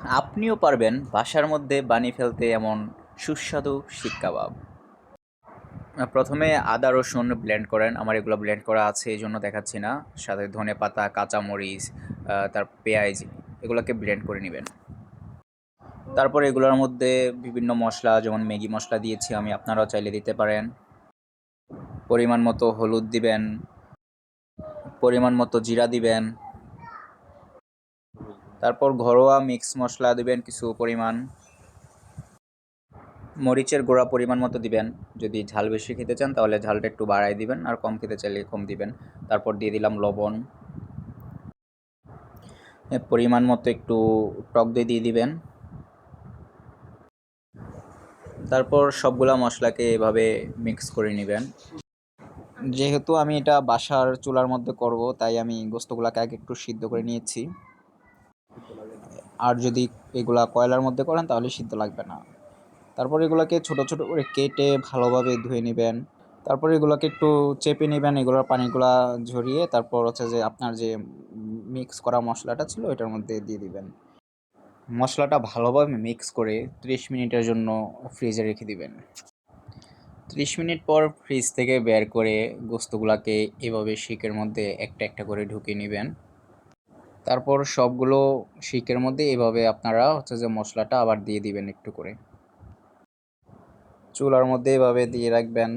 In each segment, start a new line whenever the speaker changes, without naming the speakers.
আপনিও পারবেন বাসার মধ্যে বানিয়ে ফেলতে এমন সুস্বাদু শিক কাবাব। প্রথমে আদা রসুন ব্লেন্ড করেন। আমার এগুলো ব্লেন্ড করা আছে এই জন্য দেখাচ্ছি না। সাথে ধনেপাতা, কাঁচামরিচ, পেঁয়াজ এগুলোকে ব্লেন্ড করে নেবেন। তারপর এগুলোর মধ্যে বিভিন্ন মশলা যেমন ম্যাগি মশলা দিয়েছি আমি, আপনারাও চাইলে দিতে পারেন। পরিমাণ মতো হলুদ দিবেন, পরিমাণ মতো জিরা দিবেন। তারপর ঘরোয়া মিক্স মশলা দিবেন কিছু পরিমাণ। মরিচের গুঁড়া পরিমাণ মতো দিবেন। যদি ঝাল বেশি খেতে চান তাহলে ঝালটা একটু বাড়ায় দিবেন, আর কম খেতে চাইলে কম দিবেন। তারপর দিয়ে দিলাম লবণ। পরিমাণ মতো একটু টক দই দিয়ে দিবেন। তারপর সবগুলা মশলাকে এভাবে মিক্স করে নেবেন। যেহেতু আমি এটা বাসার চুলার মধ্যে করব, তাই আমি গোস্তগুলাকে আগে একটু সিদ্ধ করে নিয়েছি। আর যদি এগুলা কয়লার মধ্যে করেন তাহলে সিদ্ধ লাগবে না। তারপর এগুলোকে ছোট ছোট করে কেটে ভালোভাবে ধুয়ে নেবেন। তারপর এগুলোকে একটু চেপে নেবেন, এগুলোর পানিগুলা ঝরিয়ে। তারপর হচ্ছে যে আপনার যে মিক্স করা মশলাটা ছিল এটার মধ্যে দিয়ে দিবেন। মশলাটা ভালোভাবে মিক্স করে 30 মিনিটের জন্য ফ্রিজে রেখে দিবেন। 30 মিনিট পর ফ্রিজ থেকে বের করে গোস্তগুলাকে এভাবে শিকের মধ্যে একটা একটা করে ঢুকিয়ে নেবেন। তারপর সবগুলো শিকের মধ্যে এভাবে আপনারা হচ্ছে যে মশলাটা আবার দিয়ে দিবেন একটু করে। চুলার মধ্যে এভাবে দিয়ে রাখবেন,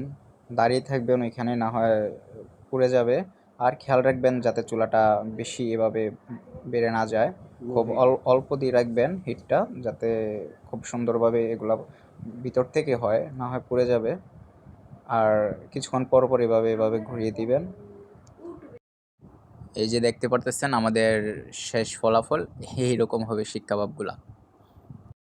দাঁড়িয়ে থাকবেন ওইখানে, না হয় পুড়ে যাবে। আর খেয়াল রাখবেন যাতে চুলাটা বেশি এভাবে বেড়ে না যায়। খুব অল্প দিয়ে রাখবেন হিটটা, যাতে খুব সুন্দরভাবে এগুলা ভিতর থেকে হয়, না হয় পুড়ে যাবে। আর কিছুক্ষণ পর পর এভাবে এভাবে ঘুরিয়ে দিবেন। এই যে দেখতে পারতেছেন আমাদের শেষ ফলাফল এইরকম হবে শিক কাবাবগুলা।